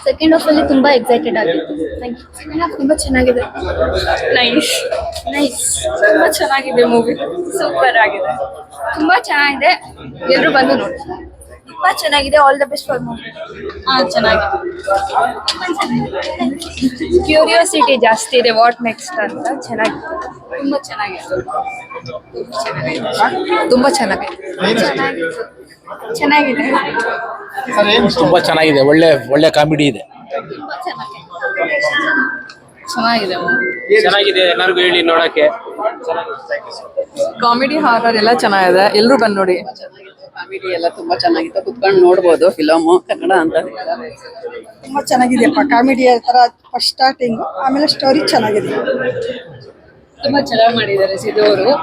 Second half ಅಲ್ಲಿ ತುಂಬಾ excited ಆಗಿತ್ತು. ಸೆಕೆಂಡ್ ಹಾಫ್ ತುಂಬಾ ಚೆನ್ನಾಗಿದೆ. Nice nice. ತುಂಬಾ ಚೆನ್ನಾಗಿದೆ ಮೂವಿ. ಸೂಪರ್ ಆಗಿದೆ. ತುಂಬಾ ಚೆನ್ನಾಗಿದೆ. ಎಲ್ಲರೂ ಬಂದು ನೋಡಿ. ತುಂಬಾ ಚೆನ್ನಾಗಿದೆ. All the best for movie. ಚೆನ್ನಾಗಿದೆ. ಕ್ಯೂರಿಯಾಸಿಟಿ ಜಾಸ್ತಿ ಇದೆ ವಾಟ್ ನೆಕ್ಸ್ಟ್ ಅಂತ. ಚೆನ್ನಾಗಿದೆ. ತುಂಬಾ ಚೆನ್ನಾಗಿದೆ. ತುಂಬಾ ಚೆನ್ನಾಗಿದೆ. ಚೆನ್ನಾಗಿದೆ. ತುಂಬಾ ಚೆನ್ನಾಗಿದೆ. ಒಳ್ಳೆ ಕಾಮಿಡಿ ಇದೆ. ಚೆನ್ನಾಗಿದೆ. ಚೆನ್ನಾಗಿದೆ. ಎಲ್ಲರಿಗೂ ಹೇಳಿ ನೋಡಕ್ಕೆ. ಕಾಮಿಡಿ ಹಾರರ್ ಎಲ್ಲ ಚೆನ್ನಾಗಿದೆ. ಎಲ್ಲರೂ ಬಂದು ನೋಡಿ. ಕಾಮಿಡಿ ಎಲ್ಲ ತುಂಬಾ ಚೆನ್ನಾಗಿತ್ತು. ಕುತ್ಕೊಂಡು ನೋಡ್ಬೋದು. ಫಿಲಮು ಕನ್ನಡ ಅಂತ ತುಂಬಾ ಚೆನ್ನಾಗಿದೆಯಪ್ಪ. ಕಾಮಿಡಿ ತರ ಫಸ್ಟ್ ಸ್ಟಾರ್ಟಿಂಗ್, ಆಮೇಲೆ ಸ್ಟೋರಿ ಚೆನ್ನಾಗಿದೆ. ತುಂಬಾ ಚೆನ್ನಾಗಿ ಮಾಡಿದ್ದಾರೆ ಸಿದ್ದು ಅವರು.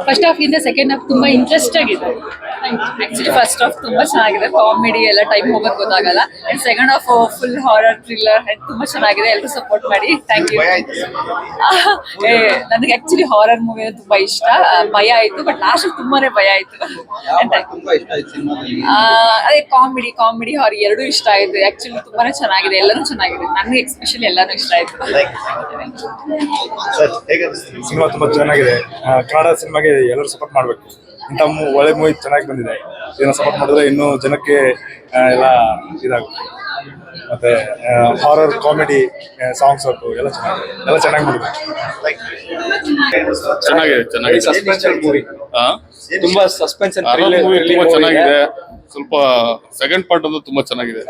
ಫಸ್ಟ್ ಹಾಫ್ ಇಂದ ಸೆಕೆಂಡ್ ಹಾಫ್ ತುಂಬಾ ಇಂಟ್ರೆಸ್ಟ್ ಆಗಿದೆ. ಆಕ್ಚುಲಿ ಫಸ್ಟ್ ಹಾಫ್ ತುಂಬಾ ಚೆನ್ನಾಗಿದೆ. ಕಾಮಿಡಿ ಎಲ್ಲ ಟೈಮ್ ಹೋಗೋದು ಗೊತ್ತಾಗಲ್ಲ. And second half full horror thriller ತುಂಬಾ ಚೆನ್ನಾಗಿದೆ. ಎಲ್ಲರೂ ಸಪೋರ್ಟ್ ಮಾಡಿ. Thank you. ನನಗೆ ಆಕ್ಚುಲಿ ಹಾರರ್ ಮೂವಿ ತುಂಬಾ ಇಷ್ಟ. ಭಯ ಆಯ್ತು, ಬಟ್ ಲಾಸ್ಟ್ ತುಂಬಾನೇ ಭಯ ಆಯ್ತು. ಅದೇ ಕಾಮಿಡಿ ಹಾರರ್ ಎರಡೂ ಇಷ್ಟ ಆಯ್ತು. ಆಕ್ಚುಲಿ ತುಂಬಾನೇ ಚೆನ್ನಾಗಿದೆ. ಎಲ್ಲರೂ ಚೆನ್ನಾಗಿದೆ. ನನಗೆ ಎಕ್ಸ್ಪೆಷಲಿ ಎಲ್ಲಾನು ಇಷ್ಟ ಆಯ್ತು. ಸಿನಿಮಾ ತುಂಬಾ ಚೆನ್ನಾಗಿದೆ. ಕನ್ನಡ ಸಿನಿಮಾಗೆ ಎಲ್ಲರೂ ಸಪೋರ್ಟ್ ಮಾಡ್ಬೇಕು. ಇಂಥ ಒಳ್ಳೆ ಮೂವಿ ಚೆನ್ನಾಗಿ ಬಂದಿದೆ. ಏನೋ ಸಪೋರ್ಟ್ ಮಾಡಿದ್ರೆ ಇನ್ನೂ ಜನಕ್ಕೆ ಎಲ್ಲ ಇದಾಗುತ್ತೆ. ಮತ್ತೆ ಹಾರರ್ ಕಾಮಿಡಿ ಸಾಂಗ್ಸ್ ಎಲ್ಲ ಚೆನ್ನಾಗಿ ಮಾಡಿದೆ. ಚೆನ್ನಾಗಿದೆ. ತುಂಬಾ ಸಸ್ಪೆನ್ಸ್ ತುಂಬಾ ಚೆನ್ನಾಗಿದೆ. ಸ್ವಲ್ಪ ಸೆಕೆಂಡ್ ಪಾರ್ಟ್ ಒಂದು ತುಂಬಾ ಚೆನ್ನಾಗಿದೆ.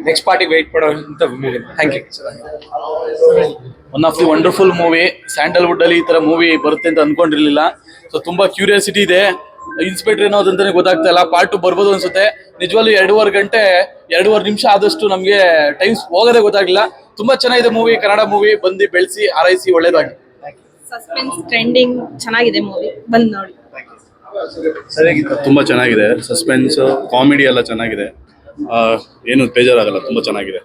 ನೆಕ್ಸ್ಟ್ ಪಾರ್ಟಿಗೆ ವೇಟ್ ಮಾಡೋಂತ movie. Thank you. One of the wonderful movie. Sandalwood ಅಲ್ಲಿ ಈ ತರ ಮೂವಿ ಬರುತ್ತೆ ಅಂತ ಅನ್ಕೊಂಡಿರ್ಲಿಲ್ಲ. ಸೊ ತುಂಬಾ ಕ್ಯೂರಿಯಾಸಿಟಿ ಇದೆ. ಇನ್ಸ್ಪೆಕ್ಟರ್ ಏನೋದು ಅಂತಾನೆ ಗೊತ್ತಾಗ್ತಾ ಇಲ್ಲ. ಪಾರ್ಟ್ 2 ಬರ್ಬೋದು ಅನ್ಸುತ್ತೆ. ನಿಜವಾಗ್ಲೂ 2.5 ನಿಮಿಷ ಆದಷ್ಟು ನಮ್ಗೆ ಟೈಮ್ ಹೋಗೋದೇ ಗೊತ್ತಾಗ್ಲಿಲ್ಲ. ತುಂಬಾ ಚೆನ್ನಾಗಿದೆ ಮೂವಿ. ಕನ್ನಡ ಮೂವಿ. ಬಂದು ಬೆಳೆಸಿ ಆರೈಸಿ ಒಳ್ಳೇದಾಗಿ. ಸಸ್ಪೆನ್ಸ್ ಟ್ರೆಂಡಿಂಗ್ ಚೆನ್ನಾಗಿದೆ ಮೂವಿ. ಬಂದು ನೋಡಿ. ತುಂಬಾ ಚೆನ್ನಾಗಿದೆ. ಸಸ್ಪೆನ್ಸ್ ಕಾಮಿಡಿ ಎಲ್ಲ ಚೆನ್ನಾಗಿದೆ. ಏನು ಬೇಜಾರಾಗಲ್ಲ. ತುಂಬಾ ಚೆನ್ನಾಗಿದೆ.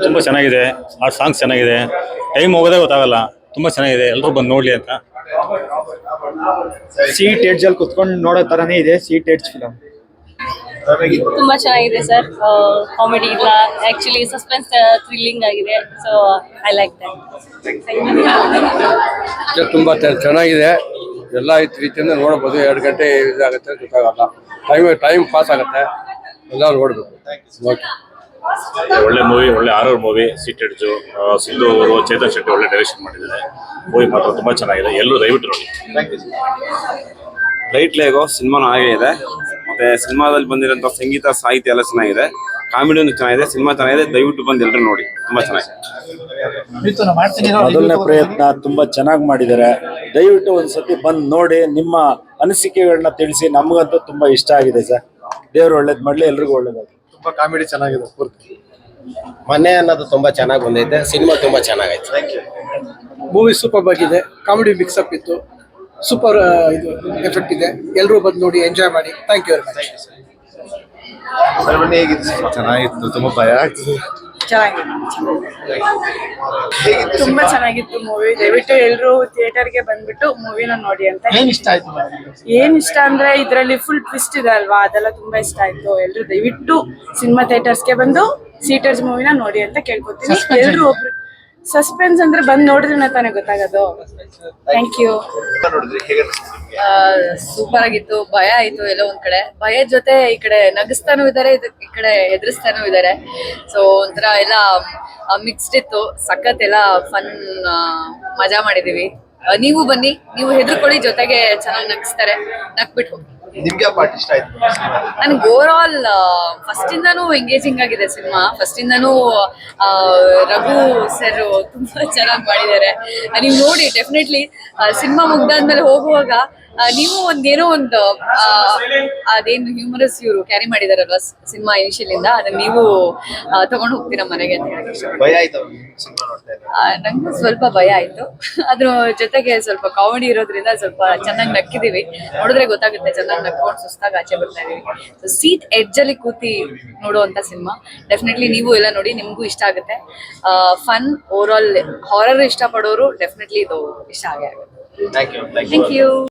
ತುಂಬ ಚೆನ್ನಾಗಿದೆ. ಆ ಸಾಂಗ್ಸ್ ಚೆನ್ನಾಗಿದೆ. ಟೈಮ್ ಹೋಗೋದೇ ಗೊತ್ತಾಗಲ್ಲ. ತುಂಬ ಚೆನ್ನಾಗಿದೆ. ಎಲ್ಲರೂ ಬಂದು ನೋಡಲಿ ಅಂತ. ಸೀಟ್ ಎಡ್ಜ್ ಅಲ್ಲಿ ಕುತ್ಕೊಂಡು ನೋಡೋ ತರನೇ ಇದೆ. ಸೀಟ್ ಎಡ್ಜ್ ಫಿಲಮ್ ತುಂಬಾ ಚೆನ್ನಾಗಿದೆ ಸರ್. ಕಾಮಿಡಿ ಇಲ್ಲ, ಆಕ್ಚುಲಿ ಸಸ್ಪೆನ್ಸ್ ಥ್ರಿಲ್ಲಿಂಗ್ ಆಗಿದೆ. So I like that. ತುಂಬಾ ಚೆನ್ನಾಗಿದೆ. ಎಲ್ಲ ರೀತಿಯಿಂದ ನೋಡಬಹುದು. 2 ಗಂಟೆ ಇದಾಗುತ್ತೆ ಗೊತ್ತಾಗಲ್ಲ. ಟೈಮ್ ಪಾಸ್ ಆಗುತ್ತೆ. ಎಲ್ಲ ನೋಡ್ಬೇಕು. ಒಳ್ಳೆ ಮೂವಿ. ಒಳ್ಳೆ horror movie. Seat edge. Siddu ಅವರು, ಚೇತನ್ ಶೆಟ್ಟಿ ಒಳ್ಳೆ ಡೈರೆಕ್ಷನ್ ಮಾಡಿದ್ದಾರೆ. ಮೂವಿ ಮಾತ್ರ ತುಂಬಾ ಚೆನ್ನಾಗಿದೆ. ಎಲ್ಲರೂ ದಯವಿಟ್ಟು ನೋಡಿ. ರೈಟ್ ಲೇಗೋ ಸಿನಿಮಾನು ಹಾಗೆ ಇದೆ. ಮತ್ತೆ ಸಿನಿಮಾದಲ್ಲಿ ಬಂದಿರೋಂಥ ಸಂಗೀತ ಸಾಹಿತ್ಯ ಎಲ್ಲ ಚೆನ್ನಾಗಿದೆ. ಕಾಮಿಡಿನೂ ಚೆನ್ನಾಗಿದೆ. ಸಿನಿಮಾ ಚೆನ್ನಾಗಿದೆ. ದಯವಿಟ್ಟು ಬಂದು ಎಲ್ಲರೂ ನೋಡಿ. ತುಂಬಾ ಚೆನ್ನಾಗಿದೆ. ಮೊದಲನೇ ಪ್ರಯತ್ನ ತುಂಬಾ ಚೆನ್ನಾಗಿ ಮಾಡಿದ್ದಾರೆ. ದಯವಿಟ್ಟು ಒಂದ್ಸತಿ ಬಂದು ನೋಡಿ. ನಿಮ್ಮ ಅನಿಸಿಕೆಗಳನ್ನ ತಿಳಿಸಿ. ನಮಗಂತೂ ತುಂಬಾ ಇಷ್ಟ ಆಗಿದೆ ಸರ್. ದೇವ್ರು ಒಳ್ಳೇದ್ ಮಾಡ್ಲಿ. ಎಲ್ರಿಗೂ ಒಳ್ಳೇದಾಗಿ. ತುಂಬಾ ಕಾಮಿಡಿ ಚೆನ್ನಾಗಿದೆ. ಪೂರ್ತಿ ಮನೆ ಅನ್ನೋದು ತುಂಬಾ ಚೆನ್ನಾಗಿ ಬಂದೈತೆ. ಸಿನಿಮಾ ತುಂಬಾ ಚೆನ್ನಾಗೈತೆ. ಮೂವಿ ಸೂಪರ್ ಆಗಿದೆ. ಕಾಮಿಡಿ ಮಿಕ್ಸ್ ಅಪ್ ಇತ್ತು. ಸೂಪರ್ ಇದು ಎಫೆಕ್ಟ್ ಇದೆ. ಎಲ್ಲರೂ ಬಂದು ನೋಡಿ ಎಂಜಾಯ್ ಮಾಡಿ. Thank you very much. ಚೆನ್ನಾಗಿತ್ತು. ತುಂಬಾ ಭಯ ಆಗ್ತದೆ. ತುಂಬಾ ಚೆನ್ನಾಗಿತ್ತು ಮೂವಿ. ದಯವಿಟ್ಟು ಎಲ್ಲರೂ ಥಿಯೇಟರ್ಗೆ ಬಂದ್ಬಿಟ್ಟು ಮೂವಿನ ನೋಡಿ ಅಂತ. ಏನ್ ಇಷ್ಟ ಅಂದ್ರೆ ಇದ್ರಲ್ಲಿ ಫುಲ್ ಟ್ವಿಸ್ಟ್ ಇದೆ ಅಲ್ವಾ, ಅದೆಲ್ಲ ತುಂಬಾ ಇಷ್ಟ ಆಯ್ತು. ಎಲ್ರು ದಯವಿಟ್ಟು ಸಿನಿಮಾ ಥಿಯೇಟರ್ಸ್ಗೆ ಬಂದು ಸೀಟರ್ಸ್ ಮೂವಿನ ನೋಡಿ ಅಂತ ಕೇಳ್ಕೊತೀನಿ. ಎಲ್ರು ಒಬ್ರು ಸಸ್ಪೆನ್ಸ್ ಅಂದ್ರೆ ಬಂದ್ ನೋಡಿದ್ರೆ ತಾನೇ ಗೊತ್ತಾಗೋದು. Thank you. ಸೂಪರ್ ಆಗಿತ್ತು. ಭಯ ಆಯ್ತು ಎಲ್ಲೋ ಒಂದ್ ಕಡೆ. ಭಯದ ಜೊತೆ ಈ ಕಡೆ ನಗಿಸ್ತಾನೂ ಇದಾರೆ, ಈ ಕಡೆ ಎದುರಿಸ್ತಾನೂ ಇದಾರೆ. ಸೊ ಒಂಥರ ಎಲ್ಲ ಮಿಕ್ಸ್ಡ್ ಇತ್ತು. ಸಖತ್ ಎಲ್ಲ ಫನ್ ಮಜಾ ಮಾಡಿದೀವಿ. ನೀವು ಬನ್ನಿ. ನೀವು ಹೆದರ್ಕೊಳ್ಳಿ, ಜೊತೆಗೆ ಚೆನ್ನಾಗಿ ನಗಿಸ್ತಾರೆ. ನಕ್ಬಿಟ್ಟು ನಿಮ್ಗೆ ಪಾರ್ಟ್ ಇಷ್ಟ ಆಯ್ತು? ನನಗೆ ಓವರ್ ಆಲ್ ಫಸ್ಟ್ ಇಂದಾನು ಎಂಗೇಜಿಂಗ್ ಆಗಿದೆ ಸಿನಿಮಾ. ಫಸ್ಟ್ ಇಂದಾನು ರಘು ಸರ್ ತುಂಬಾ ಚೆನ್ನಾಗಿ ಮಾಡಿದ್ದಾರೆ. ನೀವು ನೋಡಿ ಡೆಫಿನೆಟ್ಲಿ. ಸಿನಿಮಾ ಮುಗ್ದಾದ್ಮೇಲೆ ಹೋಗುವಾಗ ನೀವು ಒಂದೇನೋ ಒಂದು ಅದೇನು ಹ್ಯೂಮರಸ್ ಇವರು ಕ್ಯಾರಿ ಮಾಡಿದಾರಲ್ವಾ ಸಿನಿಮಾ ಇನಿಷಿಯಲ್ ಇಂದ, ಅದನ್ನ ನೀವು ತಗೊಂಡು ಹೋಗ್ತೀರಾ ಮನೆಗೆ ಅಂತ ಹೇಳಿ. ನಂಗೆ ಸ್ವಲ್ಪ ಭಯ ಆಯ್ತು. ಅದ್ರ ಜೊತೆಗೆ ಸ್ವಲ್ಪ ಕಾಮಿಡಿ ಇರೋದ್ರಿಂದ ಸ್ವಲ್ಪ ಚೆನ್ನಾಗಿ ನಕ್ಕಿದೀವಿ. ನೋಡಿದ್ರೆ ಗೊತ್ತಾಗುತ್ತೆ. ಚೆನ್ನಾಗಿ ನಕ್ಕೊಂಡು ಸುಸ್ತಾಗಿ ಆಚೆ ಬರ್ತಾ ಇದೀವಿ. ಸೊ ಸೀಟ್ ಎಡ್ಜ್ ಅಲ್ಲಿ ಕೂತಿ ನೋಡುವಂತ ಸಿನಿಮಾ. ಡೆಫಿನೆಟ್ಲಿ ನೀವು ಎಲ್ಲ ನೋಡಿ, ನಿಮ್ಗೂ ಇಷ್ಟ ಆಗುತ್ತೆ. Fun over all. ಹಾರರ್ ಇಷ್ಟಪಡೋರು ಡೆಫಿನೆಟ್ಲಿ ಇದು ಇಷ್ಟ ಆಗೇ ಆಗುತ್ತೆ. Thank you.